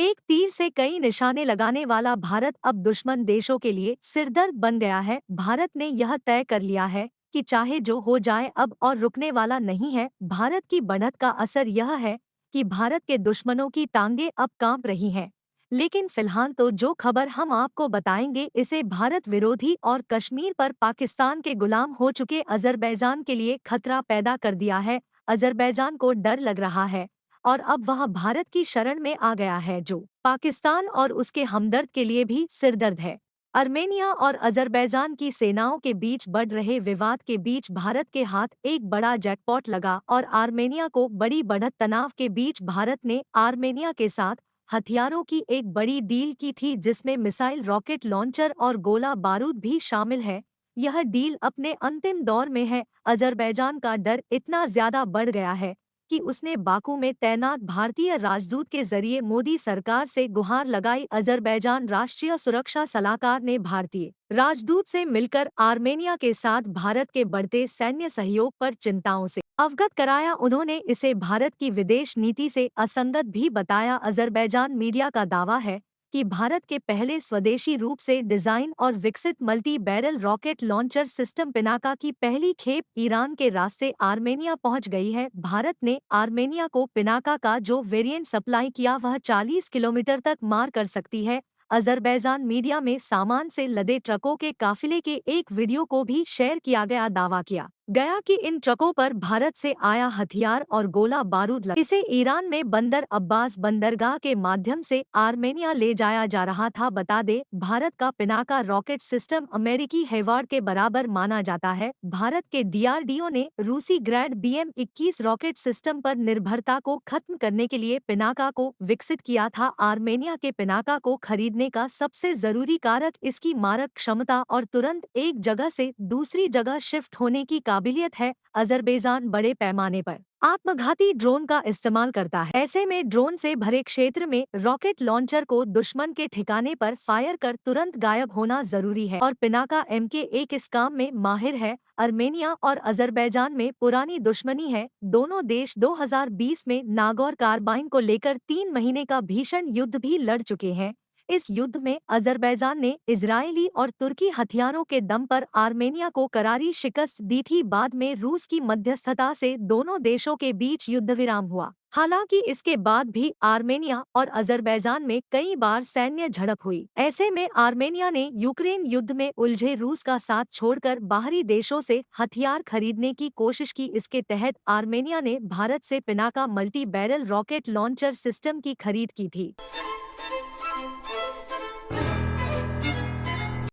एक तीर से कई निशाने लगाने वाला भारत अब दुश्मन देशों के लिए सिरदर्द बन गया है। भारत ने यह तय कर लिया है कि चाहे जो हो जाए अब और रुकने वाला नहीं है। भारत की बढ़त का असर यह है कि भारत के दुश्मनों की टांगें अब कांप रही हैं। लेकिन फिलहाल तो जो खबर हम आपको बताएंगे इसे भारत विरोधी और कश्मीर पर पाकिस्तान के गुलाम हो चुके अजरबैजान के लिए खतरा पैदा कर दिया है। अजरबैजान को डर लग रहा है और अब वह भारत की शरण में आ गया है, जो पाकिस्तान और उसके हमदर्द के लिए भी सिरदर्द है। अर्मेनिया और अजरबैजान की सेनाओं के बीच बढ़ रहे विवाद के बीच भारत के हाथ एक बड़ा जैकपॉट लगा और आर्मेनिया को बड़ी बढ़त तनाव के बीच भारत ने आर्मेनिया के साथ हथियारों की एक बड़ी डील की थी, जिसमें मिसाइल, रॉकेट लॉन्चर और गोला बारूद भी शामिल है। यह डील अपने अंतिम दौर में है। अजरबैजान का डर इतना ज्यादा बढ़ गया है कि उसने बाकू में तैनात भारतीय राजदूत के जरिए मोदी सरकार से गुहार लगाई। अजरबैजान राष्ट्रीय सुरक्षा सलाहकार ने भारतीय राजदूत से मिलकर आर्मेनिया के साथ भारत के बढ़ते सैन्य सहयोग पर चिंताओं से अवगत कराया। उन्होंने इसे भारत की विदेश नीति से असंगत भी बताया। अजरबैजान मीडिया का दावा है कि भारत के पहले स्वदेशी रूप से डिजाइन और विकसित multi barrel rocket launcher system Pinaka की पहली खेप ईरान के रास्ते आर्मेनिया पहुंच गई है। भारत ने आर्मेनिया को पिनाका का जो वेरिएंट सप्लाई किया वह 40 किलोमीटर तक मार कर सकती है। अजरबैजान मीडिया में सामान से लदे ट्रकों के काफिले के एक वीडियो को भी शेयर किया गया। दावा किया गया कि इन ट्रकों पर भारत से आया हथियार और गोला बारूद इसे ईरान में बंदर अब्बास बंदरगाह के माध्यम से आर्मेनिया ले जाया जा रहा था। बता दे, भारत का पिनाका रॉकेट सिस्टम अमेरिकी हेवार्ड के बराबर माना जाता है। भारत के डीआरडीओ ने रूसी ग्रैड BM-21 रॉकेट सिस्टम पर निर्भरता को खत्म करने के लिए पिनाका को विकसित किया था। आर्मेनिया के पिनाका को खरीदने का सबसे जरूरी कारक इसकी मारक क्षमता और तुरंत एक जगह से दूसरी जगह शिफ्ट होने की काबिलियत है। अजरबैजान बड़े पैमाने पर आत्मघाती ड्रोन का इस्तेमाल करता है। ऐसे में ड्रोन से भरे क्षेत्र में रॉकेट लॉन्चर को दुश्मन के ठिकाने पर फायर कर तुरंत गायब होना जरूरी है और पिनाका MK1 इस काम में माहिर है। अर्मेनिया और अजरबैजान में पुरानी दुश्मनी है। दोनों देश 2020 में नागौर कार्बाइन को लेकर 3 महीने का भीषण युद्ध भी लड़ चुके हैं। इस युद्ध में अजरबैजान ने इजरायली और तुर्की हथियारों के दम पर आर्मेनिया को करारी शिकस्त दी थी। बाद में रूस की मध्यस्थता से दोनों देशों के बीच युद्ध विराम हुआ। हालांकि इसके बाद भी आर्मेनिया और अजरबैजान में कई बार सैन्य झड़प हुई। ऐसे में आर्मेनिया ने यूक्रेन युद्ध में उलझे रूस का साथ छोड़कर बाहरी देशों से हथियार खरीदने की कोशिश की। इसके तहत आर्मेनिया ने भारत से Pinaka multi barrel rocket launcher system की खरीद की थी।